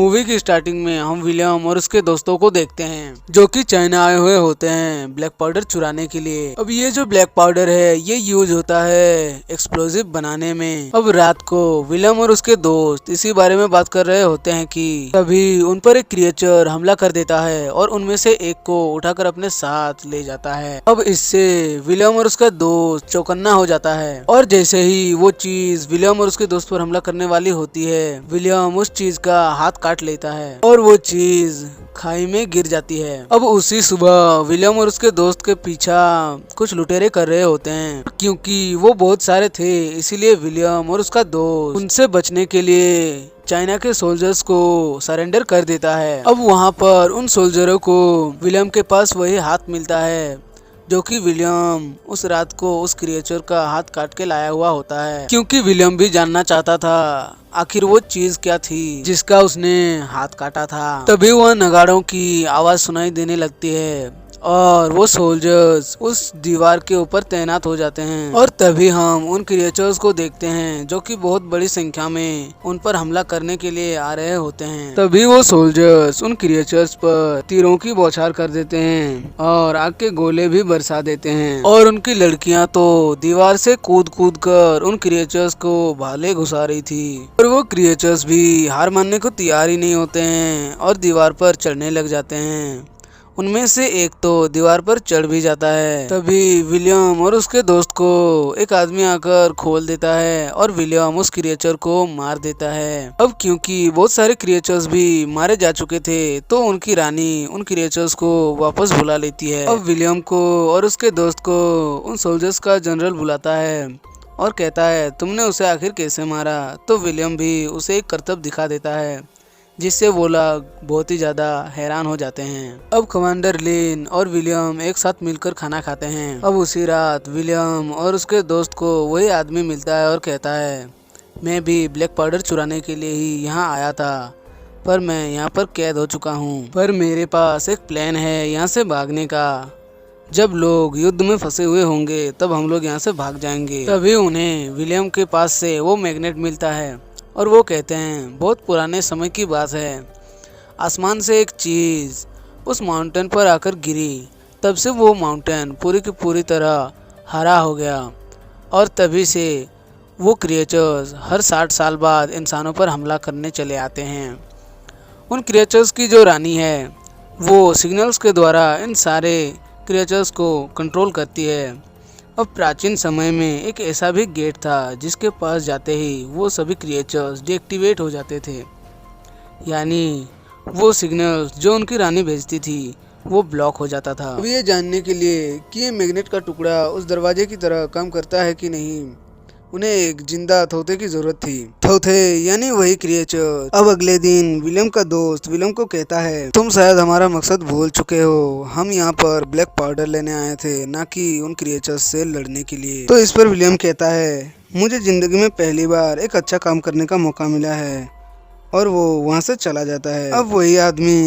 Movie की starting में हम विलियम और उसके दोस्तों को देखते हैं जो कि चाइना आए हुए होते हैं ब्लैक पाउडर चुराने के लिए। अब ये जो ब्लैक पाउडर है ये यूज होता है एक्सप्लोजिव बनाने में। अब रात को विलियम और उसके दोस्त इसी बारे में बात कर रहे होते हैं कि तभी उन पर एक क्रिएचर हमला कर देता है और उनमें से एक को उठाकर अपने साथ ले जाता है। अब इससे विलियम और उसका दोस्त चौकन्ना हो जाता है और जैसे ही वो चीज विलियम और उसके दोस्त पर हमला करने वाली होती है, विलियम उस चीज का हाथ काट लेता है और वो चीज खाई में गिर जाती है। अब उसी सुबह विलियम और उसके दोस्त के पीछा कुछ लुटेरे कर रहे होते हैं। क्योंकि वो बहुत सारे थे इसीलिए विलियम और उसका दोस्त उनसे बचने के लिए चाइना के सोल्जर्स को सरेंडर कर देता है। अब वहाँ पर उन सोल्जरों को विलियम के पास वही हाथ मिलता है जो कि विलियम उस रात को उस क्रिएचर का हाथ काट के लाया हुआ होता है। क्योंकि विलियम भी जानना चाहता था आखिर वो चीज क्या थी जिसका उसने हाथ काटा था। तभी वह नगाड़ों की आवाज सुनाई देने लगती है और वो सोल्जर्स उस दीवार के ऊपर तैनात हो जाते हैं और तभी हम उन क्रिएचर्स को देखते हैं जो कि बहुत बड़ी संख्या में उन पर हमला करने के लिए आ रहे होते हैं। तभी वो सोल्जर्स उन क्रिएचर्स पर तीरों की बौछार कर देते हैं और आग के गोले भी बरसा देते हैं और उनकी लड़कियां तो दीवार से कूद कूद कर उन क्रिएचर्स को भाले घुसा रही थी और वो क्रिएचर्स भी हार मानने को तैयार ही नहीं होते हैं और दीवार पर चढ़ने लग जाते हैं। उनमें से एक तो दीवार पर चढ़ भी जाता है। तभी विलियम और उसके दोस्त को एक आदमी आकर खोल देता है और विलियम उस क्रिएचर को मार देता है। अब क्योंकि बहुत सारे क्रिएचर्स भी मारे जा चुके थे तो उनकी रानी उन क्रिएचर्स को वापस बुला लेती है। अब विलियम को और उसके दोस्त को उन सोल्जर्स का जनरल बुलाता है और कहता है तुमने उसे आखिर कैसे मारा। तो विलियम भी उसे एक करतब दिखा देता है जिससे वो लोग बहुत ही ज्यादा हैरान हो जाते हैं। अब कमांडर लिन और विलियम एक साथ मिलकर खाना खाते हैं। अब उसी रात विलियम और उसके दोस्त को वही आदमी मिलता है और कहता है मैं भी ब्लैक पाउडर चुराने के लिए ही यहाँ आया था पर मैं यहाँ पर कैद हो चुका हूँ, पर मेरे पास एक प्लान है यहाँ से भागने का। जब लोग युद्ध में फंसे हुए होंगे तब हम लोग यहाँ से भाग जाएंगे। तभी उन्हें विलियम के पास से वो मैग्नेट मिलता है और वो कहते हैं बहुत पुराने समय की बात है, आसमान से एक चीज़ उस माउंटेन पर आकर गिरी, तब से वो माउंटेन पूरी की पूरी तरह हरा हो गया और तभी से वो क्रिएचर्स हर 60 साल बाद इंसानों पर हमला करने चले आते हैं। उन क्रिएचर्स की जो रानी है वो सिग्नल्स के द्वारा इन सारे क्रिएचर्स को कंट्रोल करती है। अब प्राचीन समय में एक ऐसा भी गेट था जिसके पास जाते ही वो सभी क्रिएचर्स डीएक्टिवेट हो जाते थे, यानी वो सिग्नल्स जो उनकी रानी भेजती थी वो ब्लॉक हो जाता था। अब ये जानने के लिए कि ये मैग्नेट का टुकड़ा उस दरवाजे की तरह काम करता है कि नहीं, उन्हें एक जिंदा थोथे की जरूरत थी। थोथे यानी वही क्रिएचर। अब अगले दिन विलियम का दोस्त विलियम को कहता है तुम शायद हमारा मकसद भूल चुके हो, हम यहाँ पर ब्लैक पाउडर लेने आए थे ना कि उन क्रिएचर्स से लड़ने के लिए। तो इस पर विलियम कहता है मुझे जिंदगी में पहली बार एक अच्छा काम करने का मौका मिला है और वो वहाँ से चला जाता है। अब वही आदमी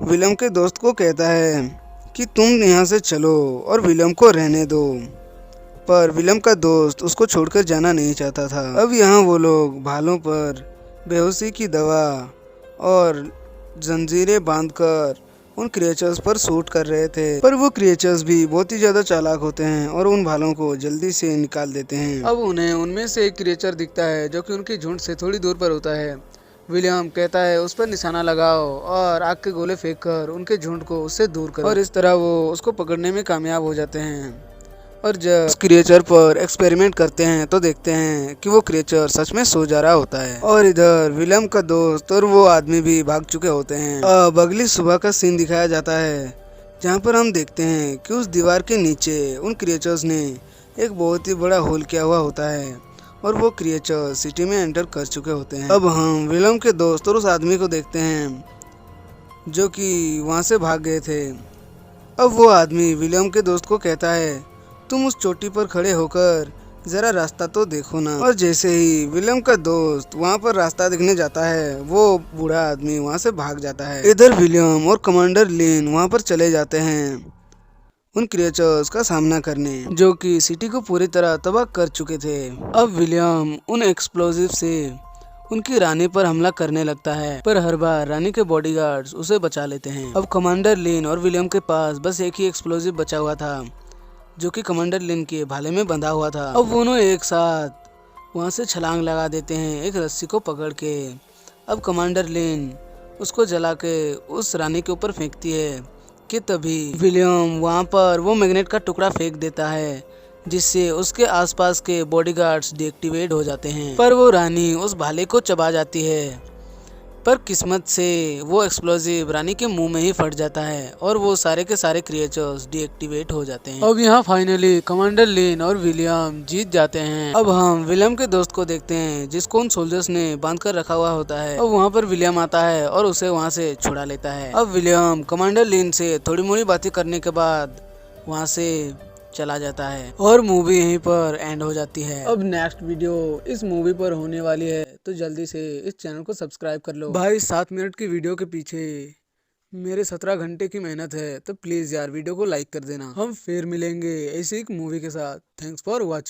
विलियम के दोस्त को कहता है कि तुम यहाँ से चलो और विलियम को रहने दो, पर विलियम का दोस्त उसको छोड़कर जाना नहीं चाहता था। अब यहाँ वो लोग भालों पर बेहोशी की दवा और जंजीरें बांधकर उन क्रिएचर्स पर शूट कर रहे थे, पर वो क्रिएचर्स भी बहुत ही ज्यादा चालाक होते हैं और उन भालों को जल्दी से निकाल देते हैं। अब उन्हें उनमें से एक क्रिएचर दिखता है जो कि उनके झुंड से थोड़ी दूर पर होता है। विलियम कहता है उस पर निशाना लगाओ और आग के गोले फेंक कर उनके झुंड को उससे दूर करो और इस तरह वो उसको पकड़ने में कामयाब हो जाते हैं। और जब उस क्रिएचर पर एक्सपेरिमेंट करते हैं तो देखते हैं कि वो क्रिएचर सच में सो जा रहा होता है और इधर विलियम का दोस्त और वो आदमी भी भाग चुके होते हैं। अब अगली सुबह का सीन दिखाया जाता है जहाँ पर हम देखते हैं कि उस दीवार के नीचे उन क्रिएचर्स ने एक बहुत ही बड़ा होल किया हुआ होता है और वो क्रिएचर सिटी में एंटर कर चुके होते हैं। अब हम विलियम के दोस्त और उस आदमी को देखते हैं जो कि वहाँ से भाग गए थे। अब वो आदमी विलियम के दोस्त को कहता है तुम उस चोटी पर खड़े होकर जरा रास्ता तो देखो ना। और जैसे ही विलियम का दोस्त वहाँ पर रास्ता देखने जाता है वो बूढ़ा आदमी वहाँ से भाग जाता है। इधर विलियम और कमांडर लिन वहाँ पर चले जाते हैं उन क्रिएचर्स का सामना करने जो कि सिटी को पूरी तरह तबाह कर चुके थे। अब विलियम उन एक्सप्लोजिव से उनकी रानी पर हमला करने लगता है, पर हर बार रानी के बॉडीगार्ड्स उसे बचा लेते हैं। अब कमांडर लिन और विलियम के पास बस एक ही एक्सप्लोजिव बचा हुआ था, जो कि कमांडर लिन के भाले में बंधा हुआ था। अब दोनों एक साथ वहाँ से छलांग लगा देते हैं एक रस्सी को पकड़ के। अब कमांडर लिन उसको जला के उस रानी के ऊपर फेंकती है कि तभी विलियम वहाँ पर वो मैग्नेट का टुकड़ा फेंक देता है, जिससे उसके आसपास के बॉडीगार्ड्स डीएक्टिवेट हो जाते हैं। पर वो रानी उस भाले को चबा जाती है, पर किस्मत से वो एक्सप्लोजिव रानी के मुंह में ही फट जाता है और वो सारे के सारे क्रिएचर्स डीएक्टिवेट हो जाते हैं। अब यहाँ फाइनली कमांडर लिन और विलियम जीत जाते हैं। अब हम विलियम के दोस्त को देखते हैं, जिसको उन सोल्जर्स ने बांध कर रखा हुआ होता है। अब वहाँ पर विलियम आता है और उसे वहाँ से छुड़ा लेता है। अब विलियम कमांडर लिन से थोड़ी मोड़ी बातें करने के बाद वहाँ से चला जाता है और मूवी यहीं पर एंड हो जाती है। अब नेक्स्ट वीडियो इस मूवी पर होने वाली है, तो जल्दी से इस चैनल को सब्सक्राइब कर लो भाई। 7 मिनट की वीडियो के पीछे मेरे 17 घंटे की मेहनत है, तो प्लीज यार वीडियो को लाइक कर देना। हम फिर मिलेंगे ऐसी एक मूवी के साथ। Thanks for watching.